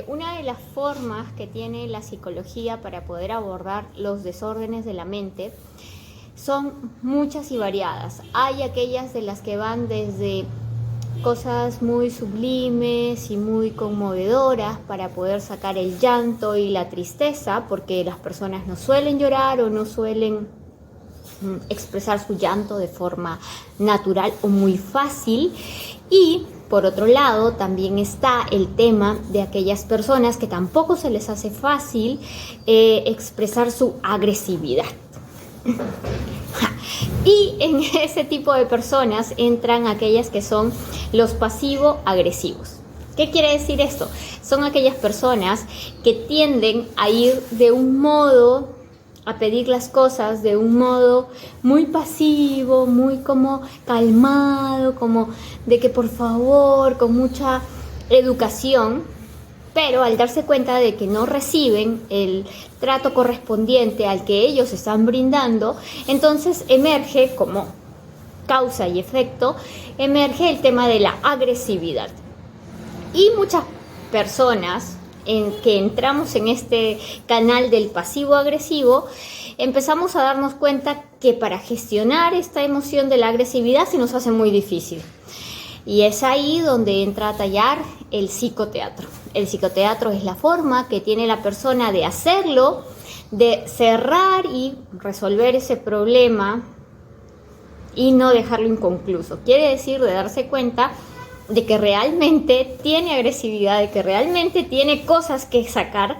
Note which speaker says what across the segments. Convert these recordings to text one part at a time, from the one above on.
Speaker 1: Una de las formas que tiene la psicología para poder abordar los desórdenes de la mente son muchas y variadas. Hay aquellas de las que van desde cosas muy sublimes y muy conmovedoras para poder sacar el llanto y la tristeza, porque las personas no suelen llorar o no suelen expresar su llanto de forma natural o muy fácil. Y por otro lado también está el tema de aquellas personas que tampoco se les hace fácil expresar su agresividad. Y en ese tipo de personas entran aquellas que son los pasivo-agresivos. ¿Qué quiere decir esto? Son aquellas personas que tienden a ir de un modo, a pedir las cosas de un modo muy pasivo, muy como calmado, como de que por favor, con mucha educación, pero al darse cuenta de que no reciben el trato correspondiente al que ellos están brindando, entonces emerge como causa y efecto, emerge el tema de la agresividad. Y muchas personas que entramos en este canal del pasivo-agresivo, empezamos a darnos cuenta que para gestionar esta emoción de la agresividad se nos hace muy difícil. Y es ahí donde entra a tallar el psicoteatro. El psicoteatro es la forma que tiene la persona de hacerlo, de cerrar y resolver ese problema y no dejarlo inconcluso. Quiere decir de darse cuenta de que realmente tiene agresividad, de que realmente tiene cosas que sacar,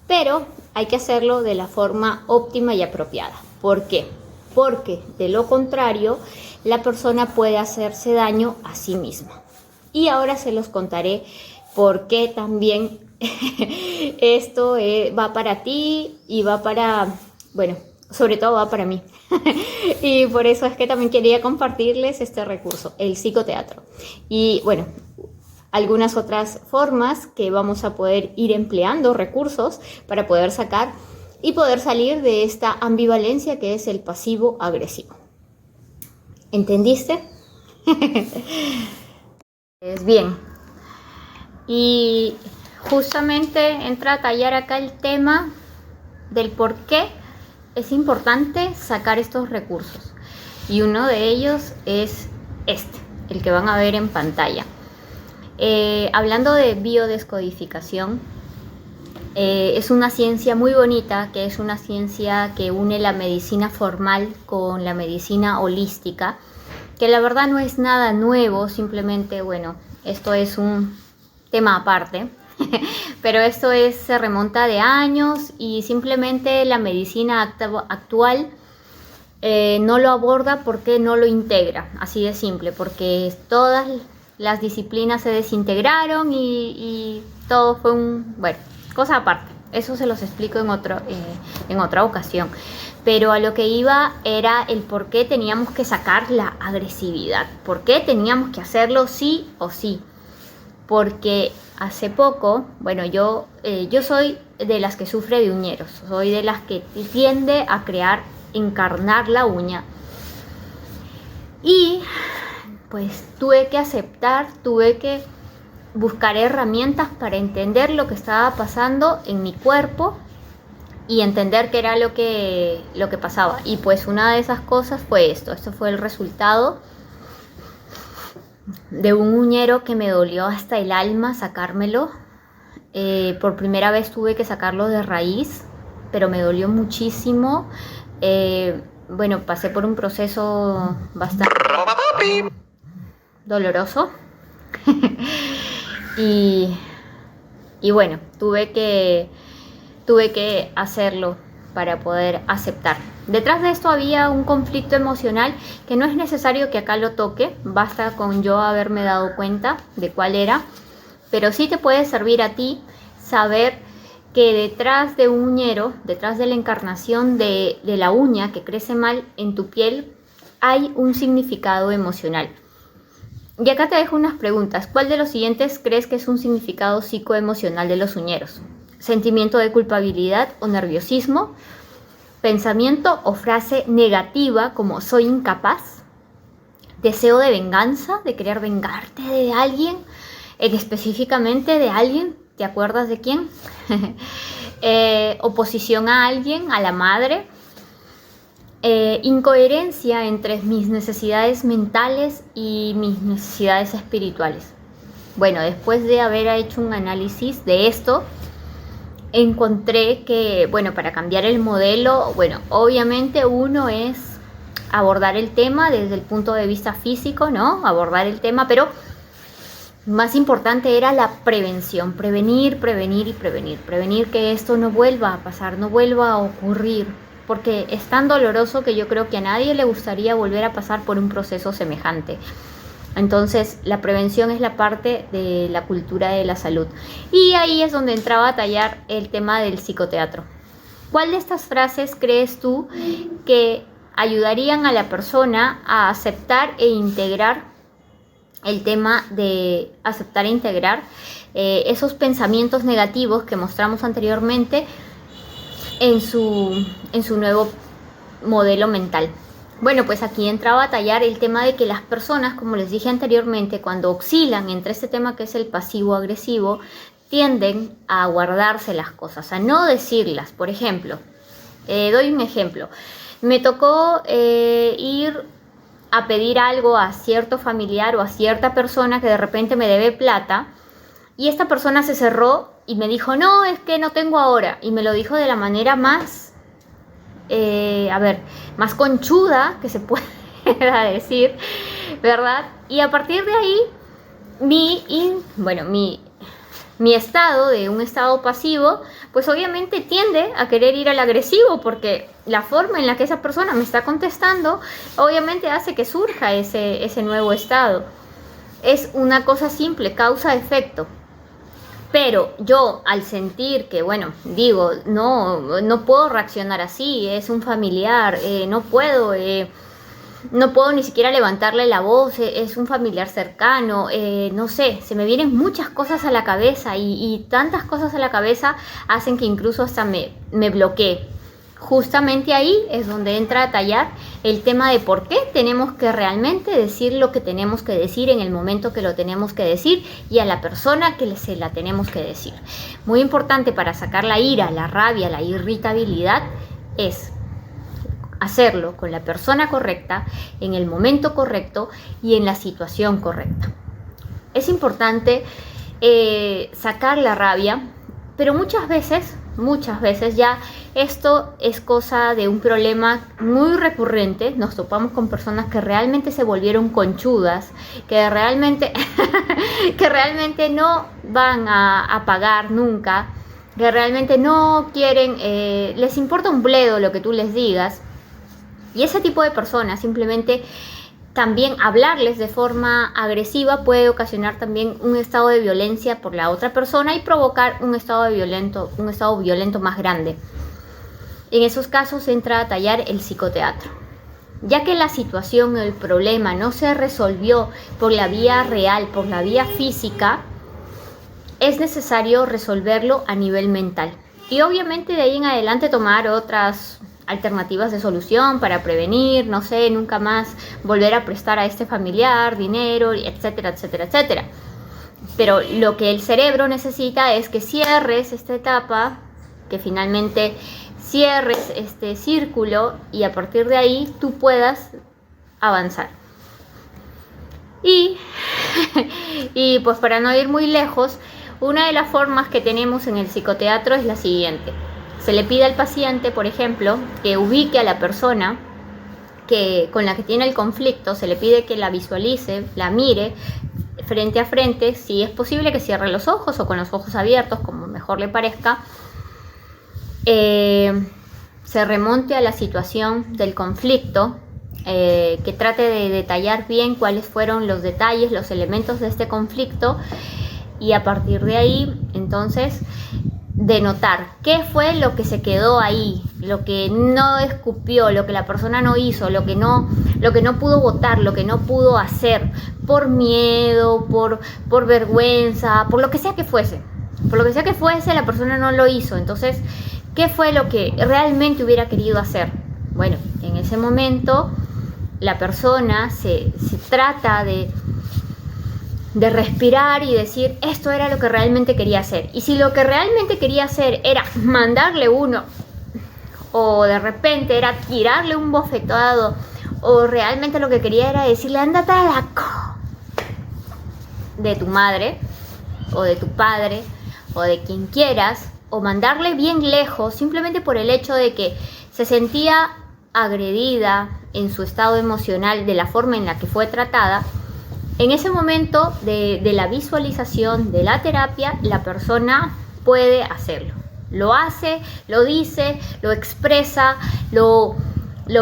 Speaker 1: pero hay que hacerlo de la forma óptima y apropiada. ¿Por qué? Porque de lo contrario, la persona puede hacerse daño a sí misma. Y ahora se los contaré por qué también esto va para ti y va para, bueno, sobre todo va para mí. Y por eso es que también quería compartirles este recurso, el psicoteatro. Y bueno, algunas otras formas que vamos a poder ir empleando, recursos para poder sacar y poder salir de esta ambivalencia que es el pasivo-agresivo. ¿Entendiste? Es bien. Y justamente entra a tallar acá el tema del por qué es importante sacar estos recursos. Y uno de ellos es el que van a ver en pantalla. Hablando de biodescodificación, es una ciencia muy bonita, que es una ciencia que une la medicina formal con la medicina holística, que la verdad no es nada nuevo, simplemente, bueno, esto es un tema aparte, pero esto se remonta de años y simplemente la medicina actual no lo aborda porque no lo integra, así de simple, porque todas las disciplinas se desintegraron y todo fue cosa aparte. Eso se los explico en otra ocasión. Pero a lo que iba era el por qué teníamos que sacar la agresividad. ¿Por qué teníamos que hacerlo sí o sí? Porque hace poco, bueno, yo soy de las que sufre de uñeros. Soy de las que tiende a encarnar la uña. Y pues tuve que buscar herramientas para entender lo que estaba pasando en mi cuerpo y entender qué era lo que pasaba. Y pues una de esas cosas fue esto. Esto fue el resultado de un uñero que me dolió hasta el alma sacármelo. Por primera vez tuve que sacarlo de raíz, pero me dolió muchísimo. Bueno, pasé por un proceso bastante doloroso. Y bueno, tuve que hacerlo para poder aceptar. Detrás de esto había un conflicto emocional que no es necesario que acá lo toque, basta con yo haberme dado cuenta de cuál era, pero sí te puede servir a ti saber que detrás de un uñero, detrás de la encarnación de la uña que crece mal en tu piel, hay un significado emocional. Y acá te dejo unas preguntas. ¿Cuál de los siguientes crees que es un significado psicoemocional de los uñeros? ¿Sentimiento de culpabilidad o nerviosismo? ¿Pensamiento o frase negativa como soy incapaz? ¿Deseo de venganza, de querer vengarte de alguien? Específicamente de alguien? ¿Te acuerdas de quién? Oposición a alguien, a la madre. Incoherencia entre mis necesidades mentales y mis necesidades espirituales. Bueno, después de haber hecho un análisis de esto, encontré que, bueno, para cambiar el modelo, bueno, obviamente uno es abordar el tema desde el punto de vista físico, ¿no? Abordar el tema, pero más importante era la prevención, prevenir que esto no vuelva a pasar, no vuelva a ocurrir, porque es tan doloroso que yo creo que a nadie le gustaría volver a pasar por un proceso semejante. Entonces, la prevención es la parte de la cultura de la salud. Y ahí es donde entraba a tallar el tema del psicoteatro. ¿Cuál de estas frases crees tú que ayudarían a la persona a aceptar e integrar el tema de aceptar e integrar esos pensamientos negativos que mostramos anteriormente en su nuevo modelo mental? Bueno, pues aquí entraba a tallar el tema de que las personas, como les dije anteriormente, cuando oscilan entre este tema que es el pasivo-agresivo, tienden a guardarse las cosas, a no decirlas. Por ejemplo, doy un ejemplo. Me tocó ir a pedir algo a cierto familiar o a cierta persona que de repente me debe plata, y esta persona se cerró y me dijo, no, es que no tengo ahora, y me lo dijo de la manera más más conchuda que se pueda decir, ¿verdad? Y a partir de ahí, mi estado de un estado pasivo, pues obviamente tiende a querer ir al agresivo, porque la forma en la que esa persona me está contestando, obviamente hace que surja ese nuevo estado. Es una cosa simple, causa-efecto. Pero yo, al sentir que, bueno, digo, no puedo reaccionar así, es un familiar, no puedo ni siquiera levantarle la voz, es un familiar cercano, no sé, se me vienen muchas cosas a la cabeza y tantas cosas a la cabeza hacen que incluso hasta me bloquee. Justamente ahí es donde entra a tallar el tema de por qué tenemos que realmente decir lo que tenemos que decir en el momento que lo tenemos que decir y a la persona que se la tenemos que decir. Muy importante para sacar la ira, la rabia, la irritabilidad es hacerlo con la persona correcta, en el momento correcto y en la situación correcta. Es importante sacar la rabia, pero muchas veces ya esto es cosa de un problema muy recurrente. Nos topamos con personas que realmente se volvieron conchudas, que realmente no van a pagar nunca, que realmente no quieren, les importa un bledo lo que tú les digas. Y ese tipo de personas simplemente también hablarles de forma agresiva puede ocasionar también un estado de violencia por la otra persona y provocar un estado violento más grande. En esos casos entra a tallar el psicoteatro. Ya que la situación o el problema no se resolvió por la vía real, por la vía física, es necesario resolverlo a nivel mental. Y obviamente de ahí en adelante tomar otras alternativas de solución para prevenir, no sé, nunca más volver a prestar a este familiar dinero, etcétera, etcétera, etcétera. Pero lo que el cerebro necesita es que cierres esta etapa, que finalmente cierres este círculo y a partir de ahí tú puedas avanzar. Y pues para no ir muy lejos, una de las formas que tenemos en el psicoteatro es la siguiente. Se le pide al paciente, por ejemplo, que ubique a la persona con la que tiene el conflicto, se le pide que la visualice, la mire frente a frente, si es posible que cierre los ojos o con los ojos abiertos, como mejor le parezca, se remonte a la situación del conflicto, que trate de detallar bien cuáles fueron los detalles, los elementos de este conflicto y a partir de ahí, entonces, de notar qué fue lo que se quedó ahí, lo que no escupió, lo que la persona no hizo, lo que no pudo votar, lo que no pudo hacer, por miedo, por vergüenza, por lo que sea que fuese. Por lo que sea que fuese, la persona no lo hizo. Entonces, ¿qué fue lo que realmente hubiera querido hacer? Bueno, en ese momento, la persona se trata de de respirar y decir, esto era lo que realmente quería hacer. Y si lo que realmente quería hacer era mandarle uno, o de repente era tirarle un bofetado, o realmente lo que quería era decirle, ándate a la de tu madre, o de tu padre, o de quien quieras, o mandarle bien lejos, simplemente por el hecho de que se sentía agredida en su estado emocional de la forma en la que fue tratada. En ese momento de la visualización, de la terapia, la persona puede hacerlo. Lo hace, lo dice, lo expresa, lo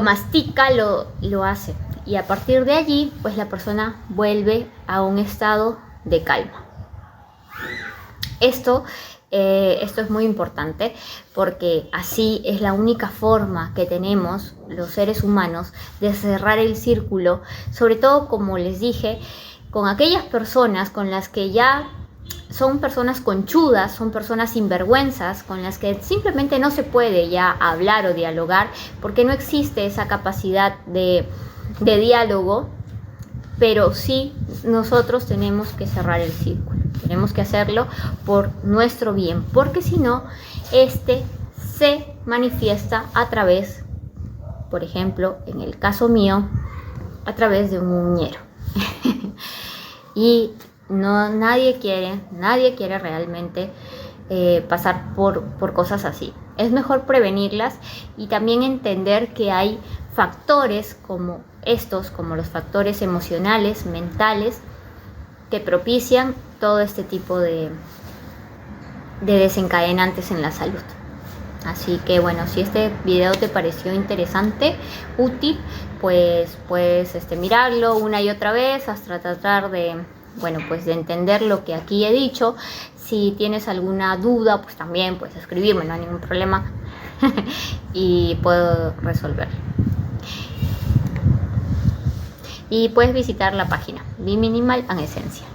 Speaker 1: mastica, lo hace. Y a partir de allí, pues la persona vuelve a un estado de calma. Esto es muy importante porque así es la única forma que tenemos los seres humanos de cerrar el círculo, sobre todo, como les dije, con aquellas personas con las que ya son personas conchudas, son personas sinvergüenzas, con las que simplemente no se puede ya hablar o dialogar porque no existe esa capacidad de diálogo, pero sí nosotros tenemos que cerrar el círculo. Tenemos que hacerlo por nuestro bien, porque si no, se manifiesta a través, por ejemplo, en el caso mío, a través de un uñero. Y nadie quiere realmente pasar por cosas así. Es mejor prevenirlas y también entender que hay factores como estos, como los factores emocionales, mentales, que propician todo este tipo de desencadenantes en la salud. Así que bueno, si este video te pareció interesante, útil, pues puedes mirarlo una y otra vez hasta tratar de, de entender lo que aquí he dicho. Si tienes alguna duda, pues también puedes escribirme, no hay ningún problema y puedo resolverlo. Y puedes visitar la página Be Minimal and Esencia.